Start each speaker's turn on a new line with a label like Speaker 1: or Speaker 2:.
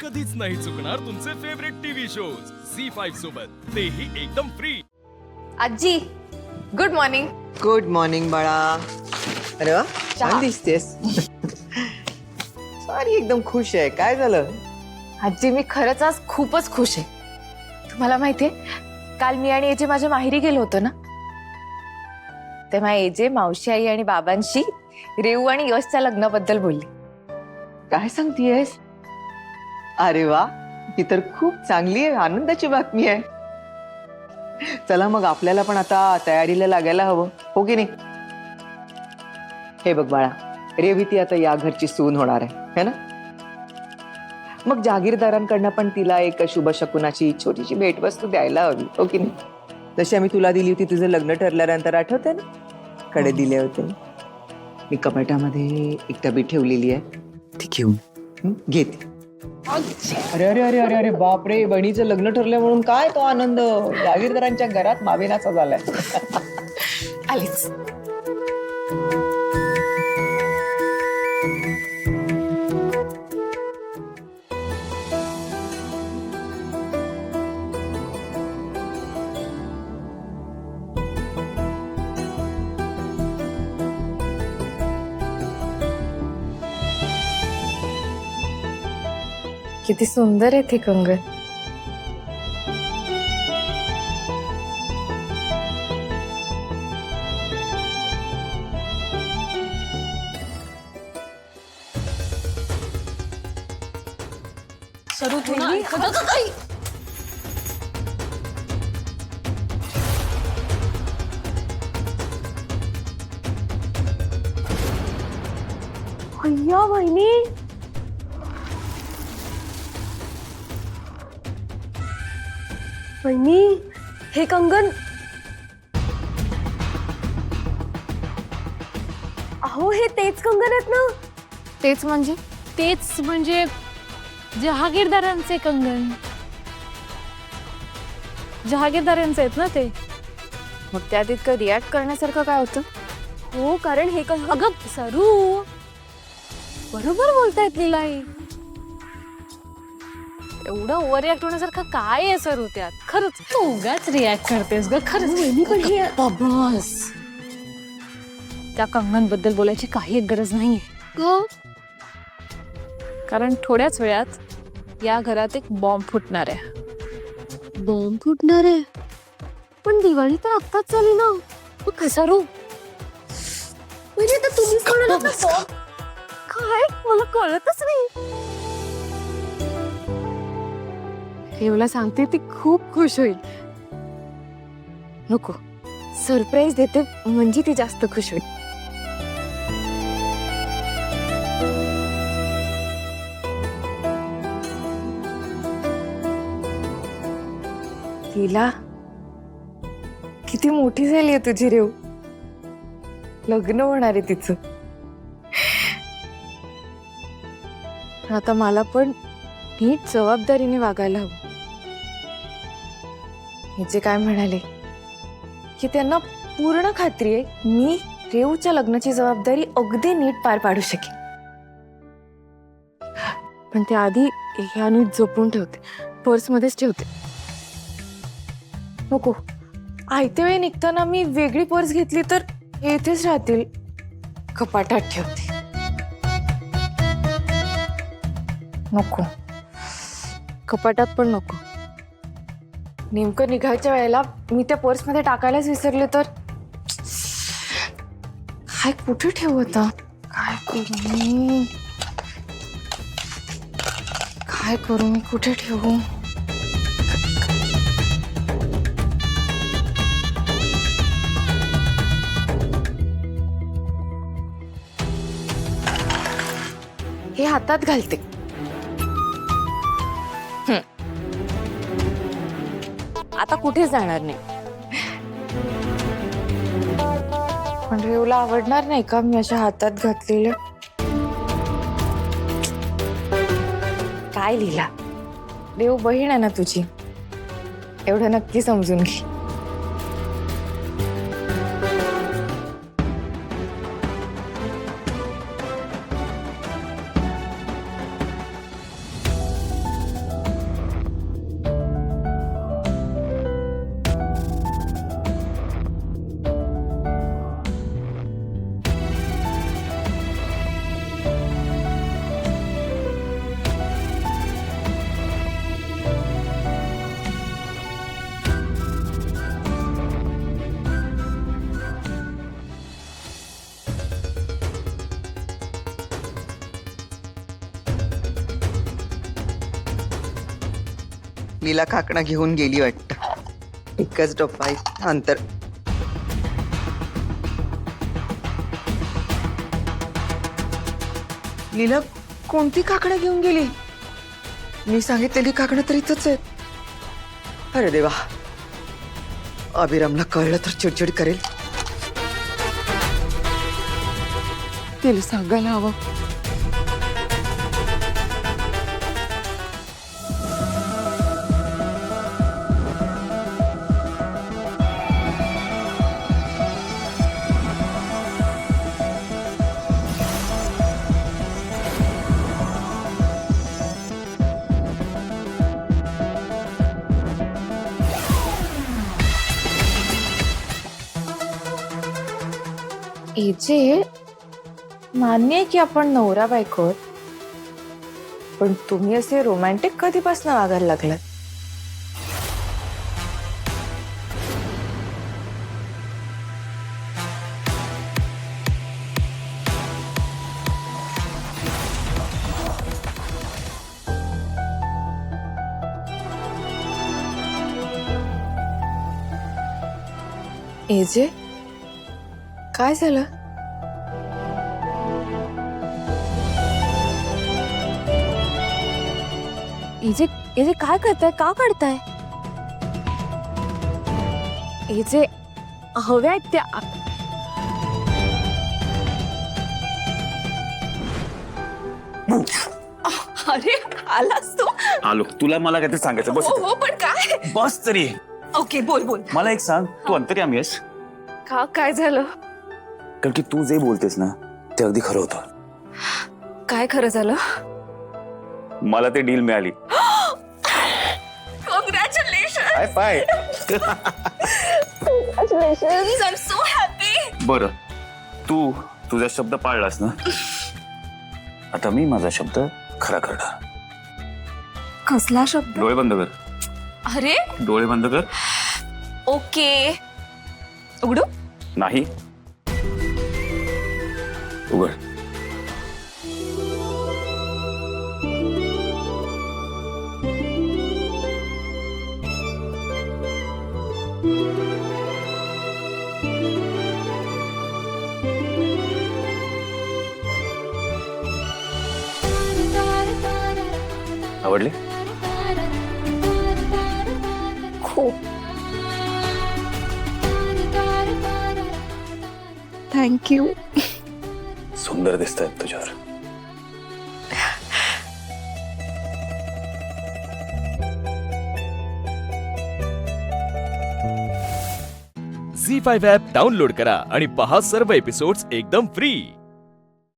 Speaker 1: कधीच नाही चुकणार तुमचे फेवरेट टीव्ही शोज झी5 सोबत, तेही एकदम फ्री।
Speaker 2: आजी गुड मॉर्निंग।
Speaker 3: गुड मॉर्निंग बाळा। अरे वा छान दिसतेस। सॉरी एकदम खुश आहे, काय झालं?
Speaker 2: आजी मी खरंच आज खूपच खुश आहे। तुम्हाला माहितीये काल मी आणि एजे माझ्या माहेरी गेलो होतो ना, तेव्हा एजे मावशी आई आणि बाबांशी रेऊ आणि यशच्या लग्नाबद्दल बोलली।
Speaker 3: काय सांगतेयस? अरे वा, ही तर खूप चांगली आहे, आनंदाची बातमी आहे। चला मग आपल्याला पण आता तयारीला लागायला हवं, हो की नाही? हे बघ बाळा, रेवती आता या घरची सून होणार आहे, है ना? मग जागीरदारांकडनं पण तिला एक शुभ शकुनाची छोटीशी भेटवस्तू द्यायला हवी, हो की नाही? जशी आम्ही तुला दिली होती तुझं लग्न ठरल्यानंतर, आठवते ना? कडे दिले होते मी, कपाटामध्ये एक डबी ठेवलेली आहे, ती घेऊन घेते। अरे अरे अरे अरे अरे बापरे, बहिणीचं लग्न ठरलं म्हणून काय तो आनंद जागीरदारांच्या घरात मावेनाचा झालाय।
Speaker 2: आलीच। किती सुंदर आहे ते कंगन।
Speaker 4: सरू तू ना
Speaker 2: अय्या बहिणी,
Speaker 4: बहिणी हे कंगन, अहो हे तेच कंगन आहेत ना?
Speaker 2: तेच म्हणजे
Speaker 4: जहागीरदारांचे कंगन, जहागीरदारांचे आहेत ना ते।
Speaker 2: मग त्यात इतकं रिॲक्ट करण्यासारखं काय होतं?
Speaker 4: हो, कारण हे कंगन, अगं सरू बरोबर बोलतायत लीलाई, एवढं ओव्हर रिॲक्ट होण्यासारखं काय आहे सरू त्यात? खरंच तू उगाच रिॲक्ट करतेस ग, खरंच वहिनी पण हे बस त्या कंगन बद्दल बोलायची काही गरज नाहीये ग, कारण थोड्याच वेळात या घरात एक बॉम्ब फुटणार आहे। बॉम्ब फुटणार आहे? पण दिवाळी तर आत्ताच झाली ना। मग सरू म्हणजे तर तुम्हीच म्हणालात ना बॉम्ब, काय मला कळतच नाही।
Speaker 2: रेवला सांगते ती खूप खुश होईल। नको, सरप्राईज देते म्हणजे ती जास्त खुश होईल। तिला किती मोठी झाली आहे तुझी रेव, लग्न होणार आहे तिचं। आता मला पण नीट जबाबदारीने वागायला हवं। हे जे काय म्हणाले की त्यांना पूर्ण खात्री आहे मी रेवच्या लग्नाची जबाबदारी अगदी नीट पार पाडू शकेन, पण त्याआधी ह्या नीट जपून ठेवते, पर्समध्येच ठेवते। नको, आयत्या वेळी निघताना मी वेगळी पर्स घेतली तर येथेच राहतील, कपाटात ठेवते। नको, कपाटात पण नको। नेमकं निघायच्या वेळेला मी त्या पर्समध्ये टाकायलाच विसरले तर काय, कुठे ठेवू आता? काय करू मी, कुठे ठेवू? हे हातात घालते। आता कुठे जाणार नाही, पण रेवला आवडणार नाही का मी अशा हातात घातलेलं? काय लिहिला, रेव बहीण आहे ना तुझी, एवढं नक्की समजून घे।
Speaker 3: लीला काकणा घेऊन गेली वाटतं. एकच डब्बा आहे अंतर. लीला कोणती काकणं घेऊन गेली? मी सांगितलेली काकणं तर इथंच आहेत. अरे देवा, अभिरामला कळलं तर चिडचिड करेल. तिला सांगायला हवं.
Speaker 2: एजे, मान्य आहे की आपण नवरा बायको आहोत, पण तुम्ही असे रोमॅन्टिक कधीपासून वागायला लागलात? एजे, काय झालं?
Speaker 4: एजे एजे काय करताय? का काढताय? एजे हव्या आहेत त्या.
Speaker 2: अरे आलास तू?
Speaker 5: आलो. तुला मला काहीतरी सांगायचं. बस इथे.
Speaker 2: हो पण काय?
Speaker 5: बस तरी.
Speaker 2: ओके, बोल बोल.
Speaker 5: मला एक सांग, तू अंतर्यामी आहेस?
Speaker 2: का, काय झालं?
Speaker 5: कारण की तू जे बोलतेस ना ते अगदी खरं होतं.
Speaker 2: काय खरं झालं?
Speaker 5: मला ते डील मिळाली.
Speaker 2: Congratulation.
Speaker 5: High five.
Speaker 2: Congratulation, I am so happy.
Speaker 5: बरं, तू तुझा शब्द पाळलास ना. आता मी माझा शब्द खरा करणार.
Speaker 2: कसला शब्द?
Speaker 5: डोळे बंद कर.
Speaker 2: अरे
Speaker 5: डोळे बंद कर.
Speaker 2: ओके, उघडू?
Speaker 5: नाही, उघड. आवडले?
Speaker 2: खूप.
Speaker 4: थँक्यू.
Speaker 5: सुंदर दिसतायत तुझ्यावर.
Speaker 1: झी5 ॲप डाउनलोड करा आणि पहा सर्व एपिसोड्स एकदम फ्री.